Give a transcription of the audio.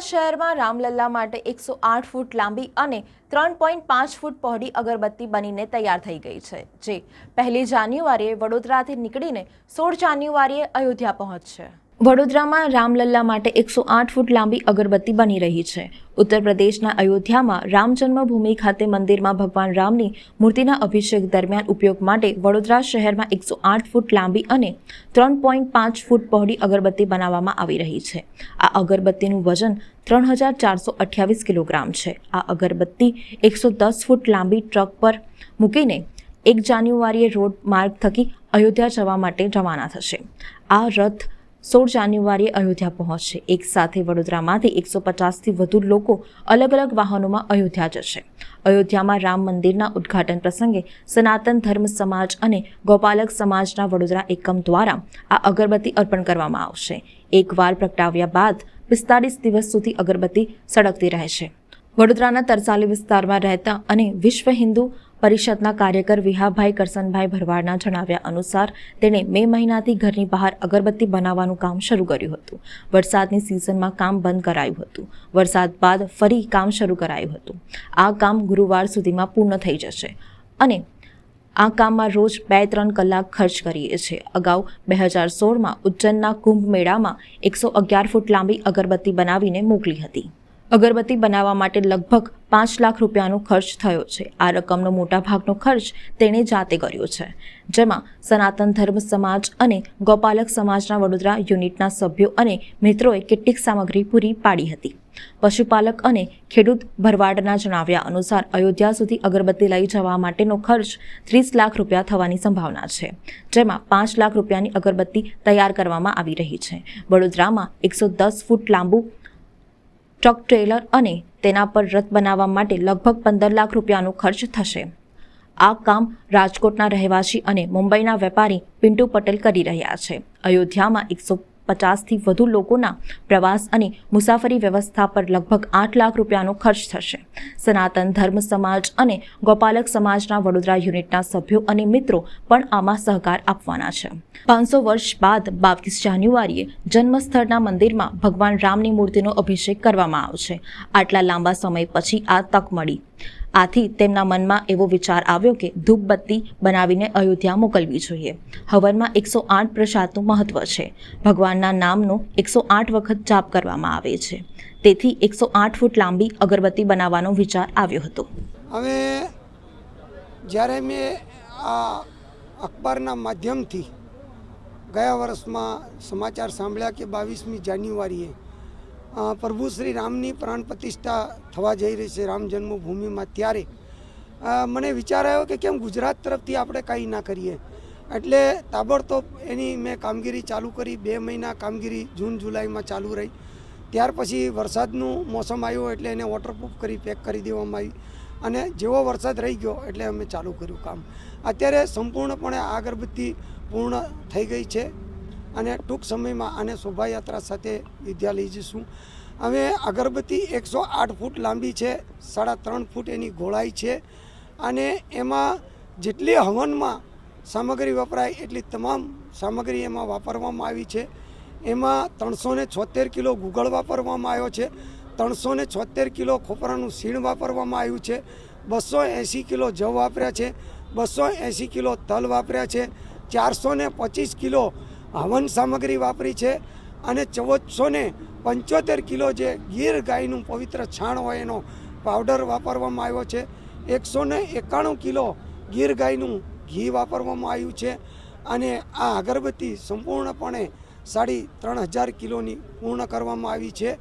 શહેરમાં રામલલ્લા માટે 108 ફૂટ લાંબી અને 3.5 ફૂટ પહોળી અગરબત્તી બનીને તૈયાર થઈ ગઈ છે, જે 1 જાન્યુઆરીએ વડોદરાથી નીકળીને 16 જાન્યુઆરીએ અયોધ્યા પહોંચશે। વડોદરામાં રામલલ્લા માટે 108 ફૂટ લાંબી અગરબત્તી બની રહી છે। ઉત્તર પ્રદેશના અયોધ્યામાં રામ જન્મભૂમિ ખાતે મંદિરમાં ભગવાન રામની મૂર્તિના અભિષેક દરમિયાન ઉપયોગ માટે વડોદરા શહેરમાં 108 ફૂટ લાંબી અને 3.5 ફૂટ પહોળી અગરબત્તી બનાવવામાં આવી રહી છે। આ અગરબત્તીનું વજન 3428 કિલોગ્રામ છે। આ અગરબત્તી 110 ફૂટ લાંબી ટ્રક પર મૂકીને 1 જાન્યુઆરીએ રોડ માર્ગ થકી અયોધ્યા જવા માટે રવાના થશે। આ રથ 16 જાન્યુઆરીએ અયોધ્યા પહોંચશે। એક સાથે વડોદરામાંથી 150થી વધુ લોકો અલગ અલગ વાહનોમાં અયોધ્યા જશે। અયોધ્યામાં રામ મંદિરના ઉદ્ઘાટન પ્રસંગે સનાતન ધર્મ સમાજ અને ગોપાલક સમાજના વડોદરા એકમ દ્વારા આ અગરબત્તી અર્પણ કરવામાં આવશે। એકવાર પ્રગટાવ્યા બાદ 45 દિવસ સુધી અગરબત્તી સળગતી રહેશે। વડોદરાના તરસાલી વિસ્તારમાં રહેતા અને વિશ્વ હિન્દુ પરિષદના કાર્યકર વિહાભાઈ કરસનભાઈ ભરવાડના જણાવ્યા અનુસાર તેણે મે મહિનાથી ઘરની બહાર અગરબત્તી બનાવવાનું કામ શરૂ કર્યું હતું। વરસાદની સિઝનમાં કામ બંધ કરાયું હતું। વરસાદ બાદ ફરી કામ શરૂ કરાયું હતું। આ કામ ગુરુવાર સુધીમાં પૂર્ણ થઈ જશે અને આ કામમાં રોજ 2-3 કલાક ખર્ચ કરીએ છીએ। અગાઉ 2016માં ઉજ્જૈનના કુંભ મેળામાં 111 ફૂટ લાંબી અગરબત્તી બનાવીને મોકલી હતી। અગરબત્તી બનાવવા માટે લગભગ 5 લાખ રૂપિયાનો ખર્ચ થયો છે। આ રકમનો મોટા ભાગનો ખર્ચ તેણે જાતે કર્યો છે, જેમાં સનાતન ધર્મ સમાજ અને ગોપાલક સમાજના વડોદરા યુનિટના સભ્યો અને મિત્રોએ કેટલીક સામગ્રી પૂરી પાડી હતી। પશુપાલક અને ખેડૂત ભરવાડના જણાવ્યા અનુસાર અયોધ્યા સુધી અગરબત્તી લઈ જવા માટેનો ખર્ચ 30 લાખ રૂપિયા થવાની સંભાવના છે, જેમાં 5 લાખ રૂપિયાની અગરબત્તી તૈયાર કરવામાં આવી રહી છે। વડોદરામાં 110 ફૂટ લાંબુ ટ્રક ટ્રેલર અને તેના પર રથ બનાવવા માટે લગભગ 15 લાખ રૂપિયાનો ખર્ચ થશે। આ કામ રાજકોટના રહેવાસી અને મુંબઈના વેપારી પિન્ટુ પટેલ કરી રહ્યા છે। અયોધ્યામાં 150થી વધુ લોકોના પ્રવાસ અને મુસાફરી વ્યવસ્થા પર લગભગ 8 લાખ રૂપિયાનો ખર્ચ થશે। સનાતન ધર્મ સમાજ અને ગોપાલક સમાજના વડોદરા યુનિટના સભ્યો અને મિત્રો પણ આમાં સહકાર આપવાના છે। 500 વર્ષ બાદ 22 જાન્યુઆરીએ જન્મસ્થળના મંદિરમાં ભગવાન રામની મૂર્તિનો અભિષેક કરવામાં આવશે। આટલા લાંબા સમય પછી આ તક મળી। આથી તેમના મનમાં એવો વિચાર આવ્યો કે ધૂપબત્તી બનાવીને અયોધ્યા મોકલવી જોઈએ। હવનમાં 108 પ્રસાદનું મહત્વ છે। ભગવાનના નામનો 108 વખત જાપ કરવામાં આવે છે, તેથી 108 ફૂટ લાંબી અગરબત્તી બનાવવાનો વિચાર આવ્યો હતો। હવે જ્યારે મેં આ અખબારના માધ્યમથી ગયા વર્ષમાં સમાચાર સાંભળ્યા કે 22મી જાન્યુઆરીએ પ્રભુ શ્રી રામની પ્રાણ પ્રતિષ્ઠા થવા જઈ રહી છે રામ જન્મભૂમિમાં, ત્યારે મને વિચાર આવ્યો કે કેમ ગુજરાત તરફથી આપણે કંઈ ના કરીએ। એટલે તાબડતોબ એની મેં કામગીરી ચાલુ કરી। 2 મહિના કામગીરી જૂન જુલાઈમાં ચાલુ રહી। ત્યાર પછી વરસાદનું મોસમ આવ્યું એટલે એને વોટરપ્રૂફ કરી પેક કરી દેવામાં આવી અને જેવો વરસાદ રહી ગયો એટલે અમે ચાલુ કર્યું કામ। અત્યારે સંપૂર્ણપણે આ અગરબત્તી પૂર્ણ થઈ ગઈ છે અને ટૂંક સમયમાં આને શોભાયાત્રા સાથે વિદ્યા લઈ જઈશું। હવે અગરબત્તી 108 ફૂટ લાંબી છે, 3.5 ફૂટ એની ગોળાઈ છે અને એમાં જેટલી હવનમાં સામગ્રી વપરાય એટલી તમામ સામગ્રી એમાં વાપરવામાં આવી છે। એમાં 376 કિલો ગુગળ વાપરવામાં આવ્યો છે, 376 કિલો ખોપરાનું સીણ વાપરવામાં આવ્યું છે, 280 કિલો જવ વાપર્યા છે, 280 કિલો તલ વાપર્યા છે, 425 કિલો હવન સામગ્રી વાપરી છે અને 1475 કિલો જે ગીર ગાયનું પવિત્ર છાણ હોય એનો પાવડર વાપરવામાં આવ્યો છે, 191 કિલો ગીર ગાયનું ઘી વાપરવામાં આવ્યું છે અને આ અગરબત્તી સંપૂર્ણપણે 3500 કિલોની પૂર્ણ કરવામાં આવી છે।